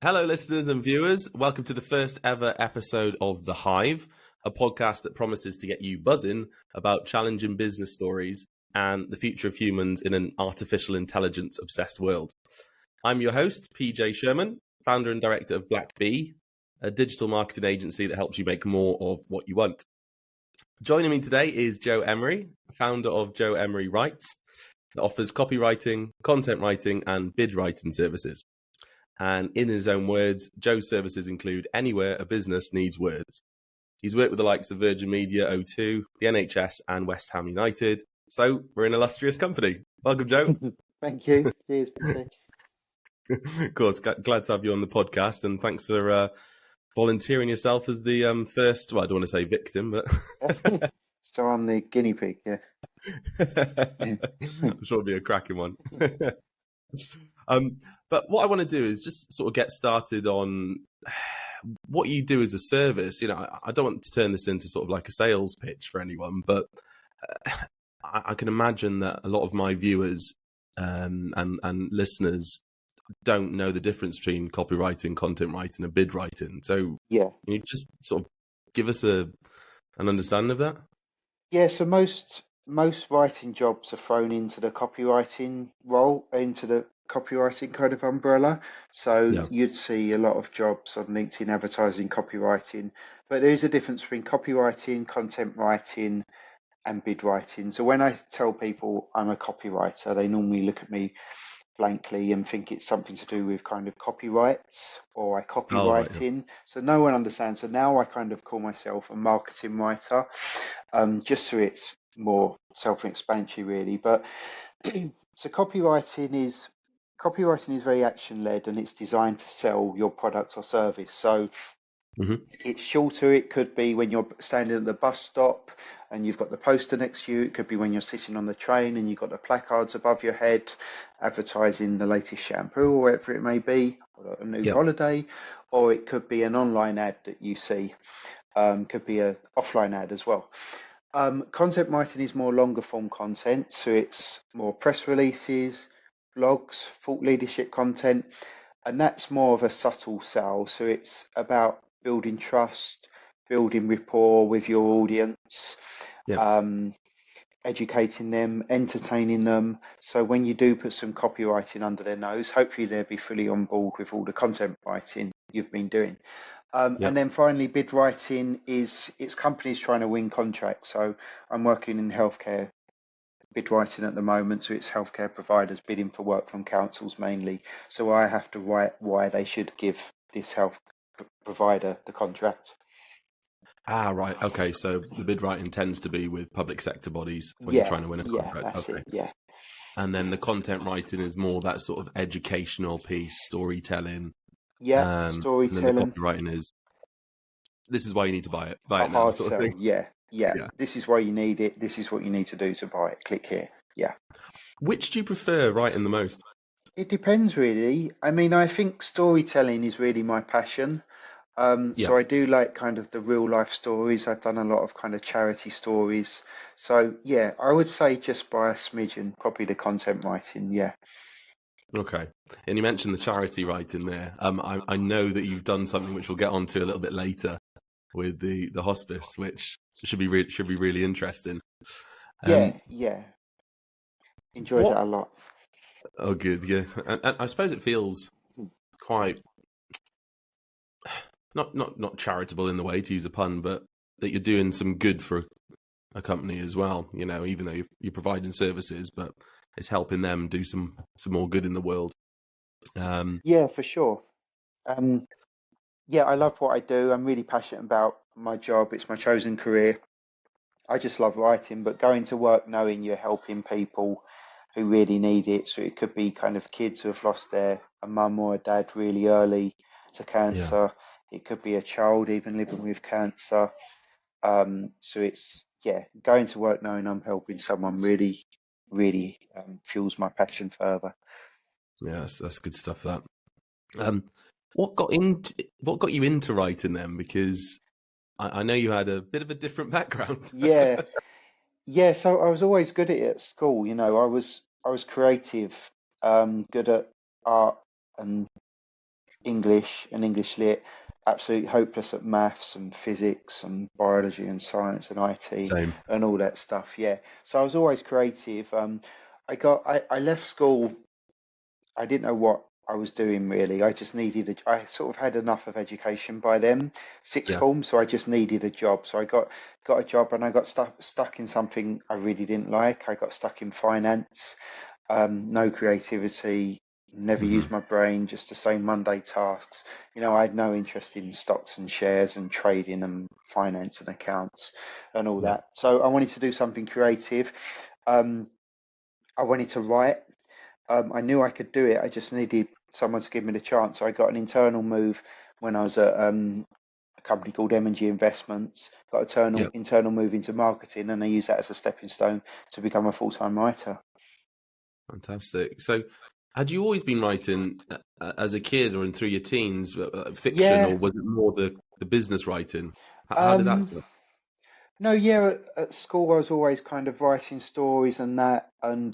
Hello, listeners and viewers. Welcome to the first ever episode of The Hive, a podcast that promises to get you buzzing about challenging business stories and the future of humans in an artificial intelligence obsessed world. I'm your host, PJ Sherman, founder and director of BlackBee, a digital marketing agency that helps you make more of what you want. Joining me today is Joe Emery, founder of Joe Emery Writes, that offers copywriting, content writing, and bid writing services. And in his own words, Joe's services include anywhere a business needs words. He's worked with the likes of Virgin Media, O2, the NHS, and West Ham United. So we're in illustrious company. Welcome, Joe. Thank you. Cheers, PJ. Of course, glad to have you on the podcast, and thanks for volunteering yourself as the first, well, I don't want to say victim, but... So I'm the guinea pig, yeah. I'm sure it'll be a cracking one. But what I want to do is just sort of get started on what you do as a service. You know, I don't want to turn this into sort of like a sales pitch for anyone, but I can imagine that a lot of my viewers and listeners don't know the difference between copywriting, content writing, and bid writing. So yeah, can you just sort of give us an understanding of that? Yeah, so most writing jobs are thrown into the copywriting role, into the copywriting kind of umbrella. So you'd see a lot of jobs on LinkedIn advertising copywriting, but there is a difference between copywriting, content writing, and bid writing. So when I tell people I'm a copywriter, they normally look at me blankly and think it's something to do with kind of copyrights or I copywriting. Right. So no one understands. So now I kind of call myself a marketing writer, just so it's more self-explanatory really. But so copywriting is very action-led, and it's designed to sell your product or service. So it's shorter. It could be when you're standing at the bus stop and you've got the poster next to you. It could be when you're sitting on the train and you've got the placards above your head advertising the latest shampoo or whatever it may be, or a new holiday. Or it could be an online ad that you see. Could be an offline ad as well. Content writing is more longer form content, so it's more press releases, blogs, thought leadership content, and that's more of a subtle sell. So it's about building trust, building rapport with your audience, educating them, entertaining them. So when you do put some copywriting under their nose, hopefully they'll be fully on board with all the content writing you've been doing. And then finally, bid writing it's companies trying to win contracts. So I'm working in healthcare bid writing at the moment. So it's healthcare providers bidding for work from councils mainly. So I have to write why they should give this health provider the contract. Ah, right. Okay. So the bid writing tends to be with public sector bodies when you're trying to win a contract. Yeah, that's it. Yeah. And then the content writing is more that sort of educational piece, storytelling. Yeah, storytelling. And then the copywriting is, this is why you need to buy it. Buy it now. Hard sell. Yeah. This is why you need it. This is what you need to do to buy it. Click here. Yeah. Which do you prefer writing the most? It depends, really. I mean, I think storytelling is really my passion. So I do like kind of the real life stories. I've done a lot of kind of charity stories. So yeah, I would say just by a smidgen, probably the content writing. Yeah. Okay. And you mentioned the charity writing there. I know that you've done something which we'll get onto a little bit later with the hospice, which should be really interesting. Yeah. Enjoyed that a lot. Oh, good. Yeah. And I suppose it feels quite not charitable in the way, to use a pun, but that you're doing some good for a company as well. You know, even though you're providing services, but it's helping them do some more good in the world. Yeah, for sure. I love what I do. I'm really passionate about my job. It's my chosen career. I just love writing, but going to work knowing you're helping people who really need it. So it could be kind of kids who have lost a mum or a dad really early to cancer. It could be a child even living with cancer. So it's, going to work knowing I'm helping someone really fuels my passion further. Yeah, that's good stuff. That. What got you into writing then? Because I know you had a bit of a different background. Yeah. So I was always good at it at school. You know, I was creative, good at art and English and English lit, absolutely hopeless at maths and physics and biology and science and IT Same. and all that stuff. Yeah. So I was always creative. I left school. I didn't know what I was doing really. I just needed I sort of had enough of education by then, sixth Yeah. form, so I just needed a job. So I got a job and I got stuck in something I really didn't like. I got stuck in finance, no creativity, never Hmm. used my brain, just the same Monday tasks. I had no interest in stocks and shares and trading and finance and accounts and all Yeah. that. So I wanted to do something creative. Um, I wanted to write. I knew I could do it. I just needed someone to give me the chance. So I got an internal move when I was at a company called M&G Investments. Got an Yeah. internal move into marketing, and I used that as a stepping stone to become a full-time writer. Fantastic. So, had you always been writing as a kid or in through your teens, fiction, Yeah. or was it more the business writing? How did that Um, start? no, yeah. At school, I was always kind of writing stories and that, and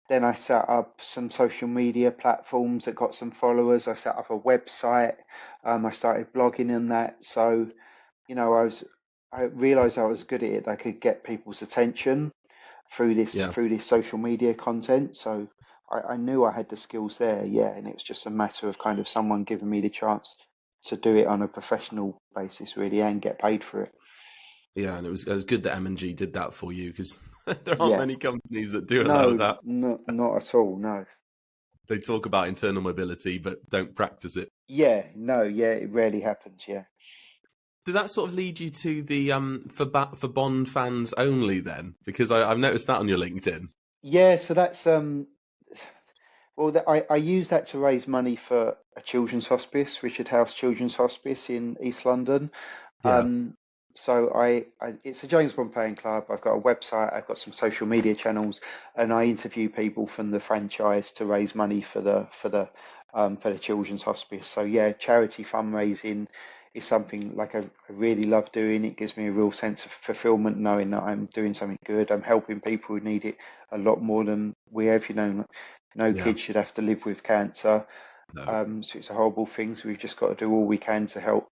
then I set up some social media platforms that got some followers. I set up a website. I started blogging and that. So I realized I was good at it. I could get people's attention Yeah. through this social media content. So I knew I had the skills there, yeah, and it was just a matter of kind of someone giving me the chance to do it on a professional basis, really, and get paid for it. Yeah, and it was good that M&G did that for you because there aren't Yeah, many companies that do allow no, that. not at all, no. They talk about internal mobility but don't practice it. Yeah, no, yeah, it rarely happens, yeah. Did that sort of lead you to the for Bond fans only then? Because I've noticed that on your LinkedIn. Yeah, so that's well, I use that to raise money for a children's hospice, Richard House Children's Hospice in East London. Yeah, Um, so it's a James Bond fan club. I've got a website, I've got some social media channels, and I interview people from the franchise to raise money for the children's hospice. So yeah, charity fundraising is something like I really love doing. It gives me a real sense of fulfillment knowing that I'm doing something good. I'm helping people who need it a lot more than we have. No yeah, kid should have to live with cancer. no, So it's a horrible thing. So we've just got to do all we can to help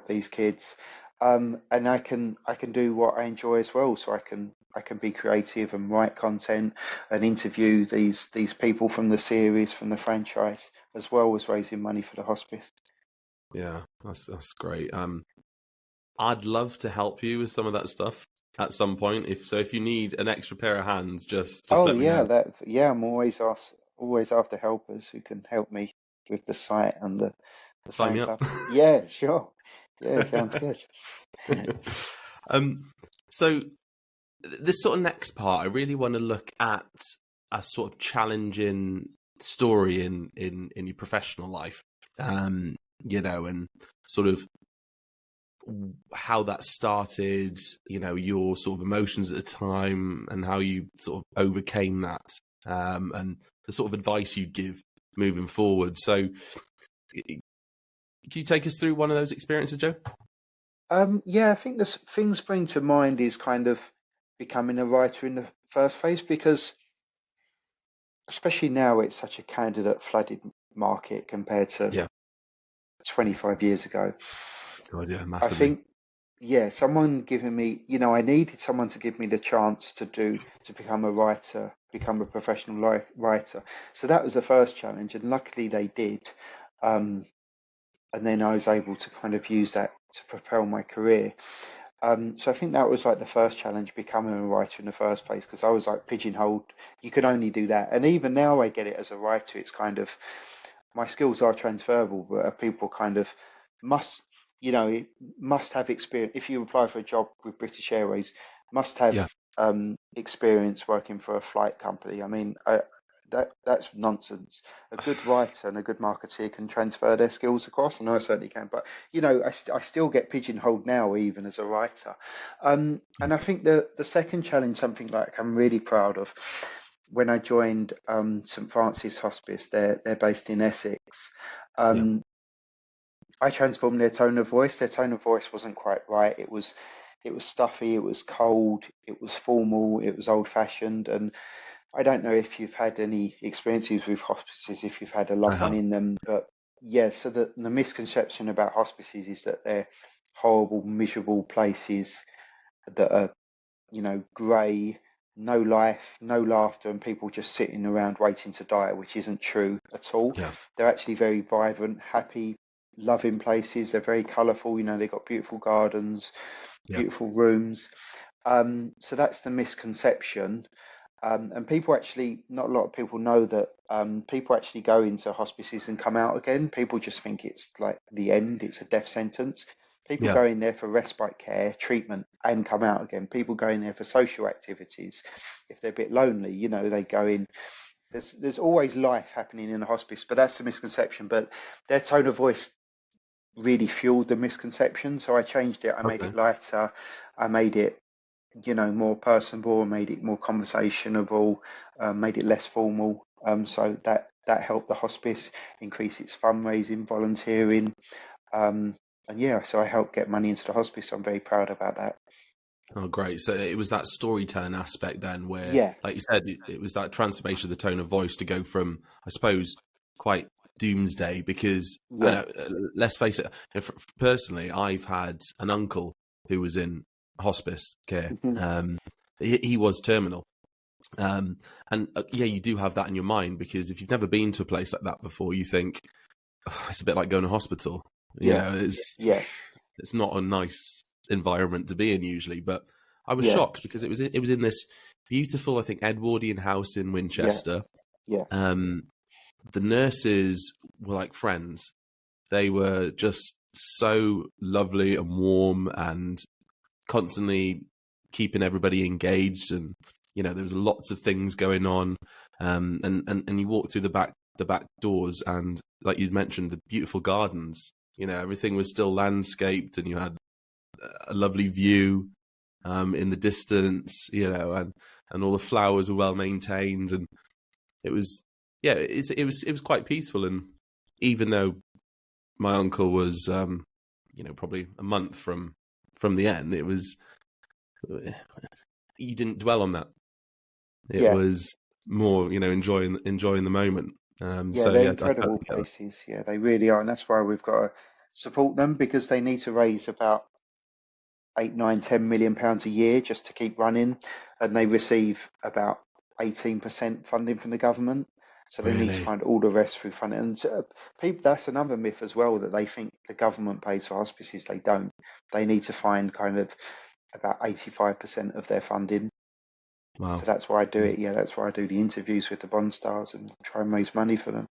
these kids. And I can do what I enjoy as well. So I can be creative and write content and interview these people from the series, from the franchise, as well as raising money for the hospice. yeah, that's great. I'd love to help you with some of that stuff at some point. If you need an extra pair of hands, just Oh let me know. yeah, I'm always after helpers who can help me with the site and the Sign fan me up. club. Yeah, sure. Yeah, sounds good. um, so this sort of next part, I really want to look at a sort of challenging story in your professional life. Um, and sort of how that started, your sort of emotions at the time and how you sort of overcame that, and the sort of advice you'd give moving forward. So, can you take us through one of those experiences, Joe? Yeah, I think this thing spring to mind is kind of becoming a writer in the first place because especially now it's such a candidate flooded market compared to Yeah. 25 years ago. God, yeah, I massively. think, yeah, someone giving me, I needed someone to give me the chance to become a writer, become a professional writer. So that was the first challenge, and luckily they did. Um, and then I was able to kind of use that to propel my career. So I think that was like the first challenge, becoming a writer in the first place, because I was like pigeonholed. You could only do that. And even now I get it as a writer. It's kind of my skills are transferable, but people kind of must, must have experience. If you apply for a job with British Airways, must have Yeah. experience working for a flight company. I mean, that's nonsense. A good writer and a good marketeer can transfer their skills across, and I certainly can. But I still get pigeonholed now, even as a writer. And I think the second challenge, something like I'm really proud of, when I joined St Francis Hospice, they're based in Essex. Yeah. Um, I transformed their tone of voice. Their tone of voice wasn't quite right. It was stuffy. It was cold. It was formal. It was old fashioned. And I don't know if you've had any experiences with hospices, if you've had a I loved one have. in them, but Yeah, so the misconception about hospices is that they're horrible, miserable places that are, grey, no life, no laughter, and people just sitting around waiting to die, which isn't true at all. Yeah, They're actually very vibrant, happy, loving places. They're very colourful, they've got beautiful gardens, yeah, beautiful rooms. So that's the misconception. And people actually, not a lot of people know that people actually go into hospices and come out again. People just think it's like the end, it's a death sentence. People yeah. go in there for respite care, treatment, and come out again. People go in there for social activities. If they're a bit lonely, they go in. There's always life happening in a hospice, but that's the misconception. But their tone of voice really fueled the misconception. So I changed it. I made Okay. it lighter. I made it more personable, made it more conversationable, made it less formal. So that helped the hospice increase its fundraising, volunteering, and yeah, so I helped get money into the hospice. So I'm very proud about that. Oh, great. So it was that storytelling aspect then where, Yeah, like you said, it was that transformation of the tone of voice to go from, I suppose, quite doomsday because, I yeah, don't know, let's face it, personally, I've had an uncle who was in hospice care. hmm He was terminal. And yeah, you do have that in your mind because if you've never been to a place like that before, you think, "Oh, it's a bit like going to hospital. You yeah, know, yeah, it's not a nice environment to be in usually." But I was yeah, shocked because it was in this beautiful, I think, Edwardian house in yeah, Winchester. yeah, Um, the nurses were like friends. They were just so lovely and warm and constantly keeping everybody engaged. And there was lots of things going on. And you walk through the back doors, and like you mentioned, the beautiful gardens. Everything was still landscaped, and you had a lovely view in the distance. And all the flowers were well maintained, and it was yeah, it was quite peaceful. And even though my uncle was probably a month from the end, it was you didn't dwell on that. It yeah, was more enjoying the moment. yeah. So They're yeah, I incredible totally get that. places. Yeah, they really are, and that's why we've got to support them because they need to raise about 8, 9, 10 million pounds a year just to keep running, and they receive about 18% funding from the government. So they need to Really? find all the rest through funding. And people, that's another myth as well that they think the government pays for hospices. They don't. They need to find kind of about 85% of their funding. So Wow. that's why I do it. Yeah, that's why I do the interviews with the Bond stars and try and raise money for them.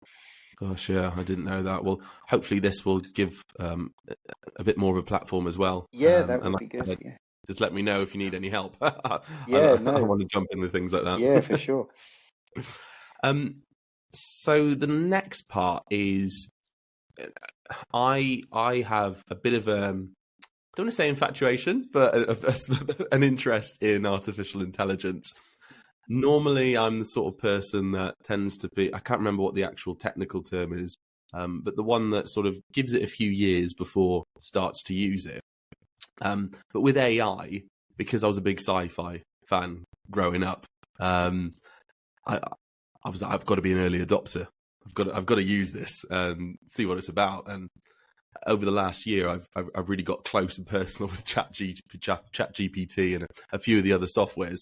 Gosh, yeah, I didn't know that. Well, hopefully this will give a bit more of a platform as well. Yeah, that And would like be I good. said, Yeah. just let me know if you need any help. Yeah, I no. want to jump in with things like Yeah, for that. sure. um, so the next part is I have a bit of I don't want to say infatuation, but an interest in artificial intelligence. Normally, I'm the sort of person that tends to be, I can't remember what the actual technical term is, but the one that sort of gives it a few years before it starts to use it. But with AI, because I was a big sci-fi fan growing up, I, I've got to be an early adopter. I've got to use this and see what it's about. And over the last year, I've really got close and personal with ChatGPT and a few of the other softwares.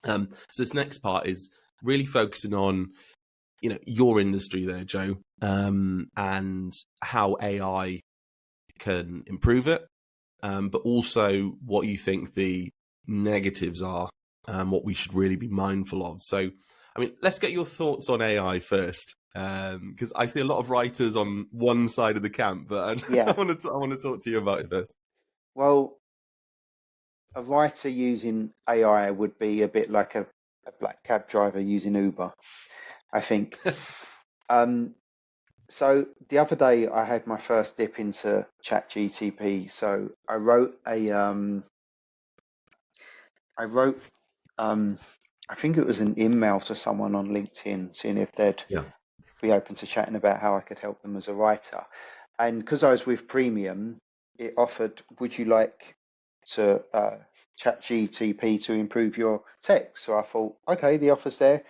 So this next part is really focusing on your industry there, Joe, and how AI can improve it, but also what you think the negatives are, what we should really be mindful of. So, I mean, let's get your thoughts on AI first, because I see a lot of writers on one side of the camp, but Yeah. I want to talk to you about it first. Well, a writer using AI would be a bit like a black cab driver using Uber, I think. Um, so the other day I had my first dip into ChatGTP. So I wrote I think it was an email to someone on LinkedIn seeing if they'd Yeah, be open to chatting about how I could help them as a writer. And because I was with Premium, it offered, would you like to chat GTP to improve your text? So I thought, okay, the offer's there.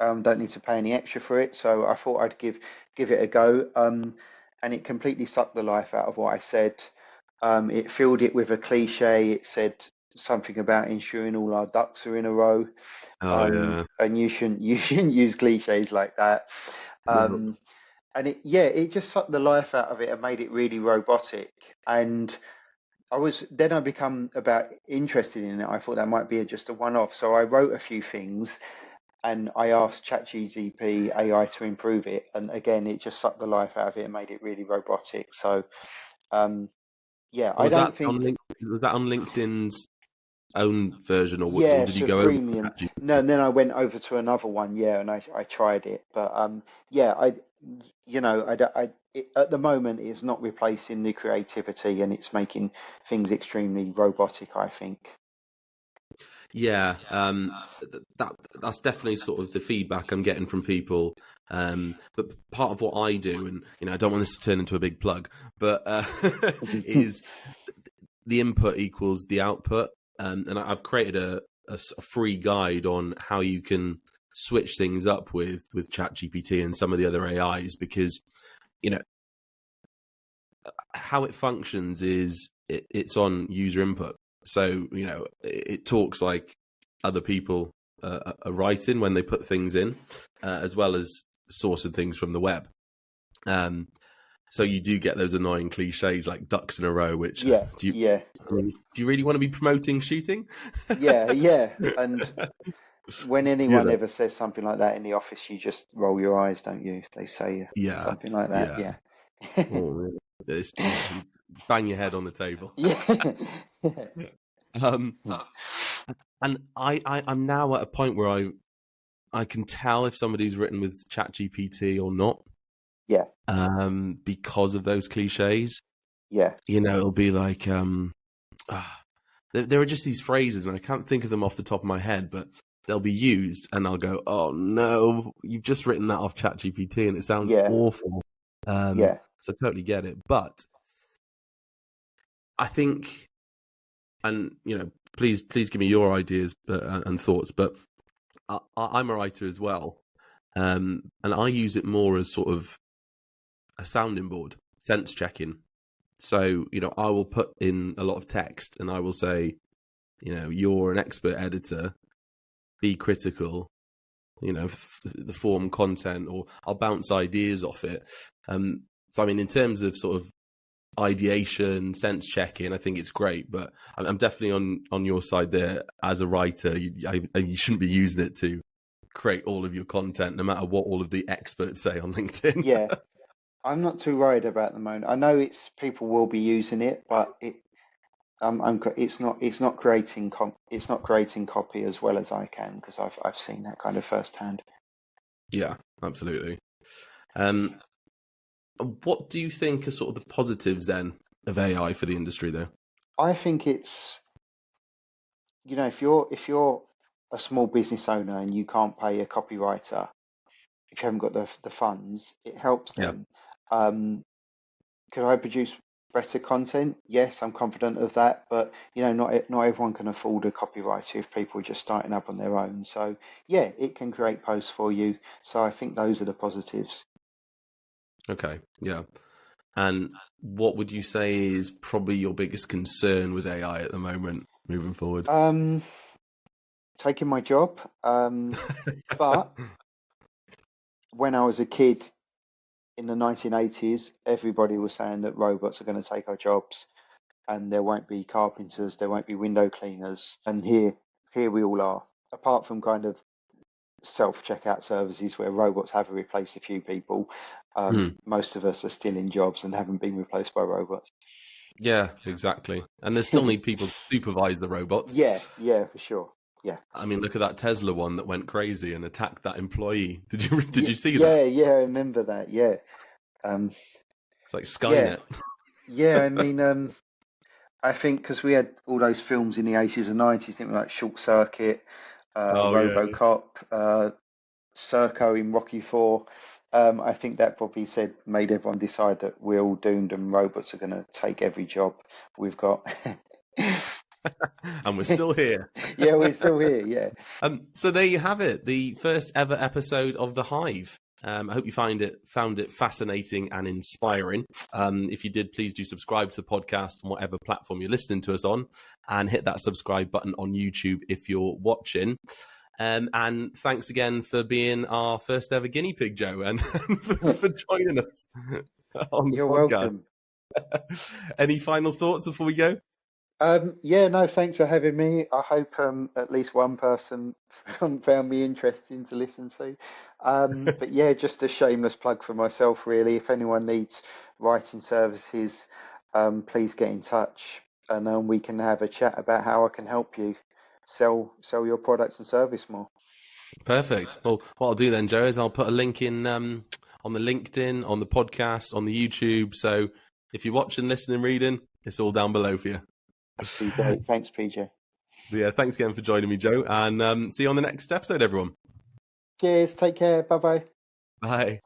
Don't need to pay any extra for it. So I thought I'd give it a go. and it completely sucked the life out of what I said. It filled it with a cliche. It said something about ensuring all our ducks are in a row. Oh yeah. And you shouldn't use cliches like that. No. And it just sucked the life out of it and made it really robotic. And I become about interested in it. I thought that might be just a one-off. So I wrote a few things and I asked ChatGPT AI to improve it. And again, it just sucked the life out of it and made it really robotic. So I Was don't that think. was that on LinkedIn's own version, or what, or Yeah, did you so go over to premium. ChatGPT? No, and then I went over to another one, yeah, and I tried it, but yeah, at the moment it's not replacing the creativity, and it's making things extremely robotic, I think. Yeah, that's definitely sort of the feedback I'm getting from people. But part of what I do, and I don't want this to turn into a big plug, but is the input equals the output. And I've created a free guide on how you can switch things up with ChatGPT and some of the other AIs, because how it functions is it's on user input. So it talks like other people are writing when they put things in, as well as sourcing things from the web. So you do get those annoying cliches like ducks in a row, which Yeah, do yeah, you really want to be promoting shooting? yeah. And when You anyone know, ever says something like that in the office, you just roll your eyes, don't you? If they say yeah, something like that, yeah. yeah. Oh, really? You bang your head on the table. Yeah. um, and I'm now at a point where I can tell if somebody's written with ChatGPT or not, Yeah, because of those cliches. yeah, It'll be like, there are just these phrases, and I can't think of them off the top of my head, but they'll be used, and I'll go, "Oh no, you've just written that off ChatGPT, and it sounds yeah, awful." yeah. So I totally get it, but I think, and please give me your ideas and thoughts, but I'm a writer as well, and I use it more as sort of a sounding board, sense checking. So, I will put in a lot of text and I will say, you're an expert editor, be critical, the form content, or I'll bounce ideas off it. So, I mean, in terms of sort of ideation, sense checking, I think it's great, but I'm definitely on your side there as a writer. You shouldn't be using it to create all of your content, no matter what all of the experts say on LinkedIn. Yeah, I'm not too worried about the moment. I know people will be using it, but it's not creating copy as well as I can, because I've seen that kind of firsthand. Yeah, absolutely. What do you think are sort of the positives then of AI for the industry, though? I think it's, if you're a small business owner and you can't pay a copywriter, if you haven't got the funds, it helps Yeah. them. Could I produce better content? Yes, I'm confident of that, but not everyone can afford a copywriter if people are just starting up on their own. So yeah, it can create posts for you. So I think those are the positives. Okay. Yeah. And what would you say is probably your biggest concern with AI at the moment, moving forward? Taking my job. But when I was a kid in the 1980s, everybody was saying that robots are going to take our jobs, and there won't be carpenters, there won't be window cleaners, and here we all are. Apart from kind of self-checkout services where robots have replaced a few people, most of us are still in jobs and haven't been replaced by robots. Yeah, exactly. And they still need people to supervise the robots. Yeah, for sure. Yeah. I mean, look at that Tesla one that went crazy and attacked that employee. Did you see that? Yeah, I remember that. Yeah. Um, It's like yeah, Skynet. yeah. I mean, I think because we had all those films in the 80s and 90s, didn't we, like Short Circuit, Oh yeah. RoboCop, Serco in Rocky Four. I think that probably made everyone decide that we're all doomed and robots are going to take every job we've got. And we're still here. Yeah, we're still here. Yeah. So there you have it, the first ever episode of The Hive. I hope you found it fascinating and inspiring. If you did, please do subscribe to the podcast on whatever platform you're listening to us on, and hit that subscribe button on YouTube if you're watching. And thanks again for being our first ever guinea pig, Joe, and for joining us on the You're podcast. welcome. Any final thoughts before we go? No, thanks for having me. I hope at least one person found me interesting to listen to. But yeah, just a shameless plug for myself, really. If anyone needs writing services, please get in touch, and we can have a chat about how I can help you sell your products and service more. Perfect. Well, what I'll do then, Joe, is I'll put a link in on the LinkedIn, on the podcast, on the YouTube. So if you're watching, listening, reading, it's all down below for you. Great. Thanks, PJ. Yeah, thanks again for joining me, Joe, and see you on the next episode, everyone. Cheers. Take care. Bye-bye. Bye.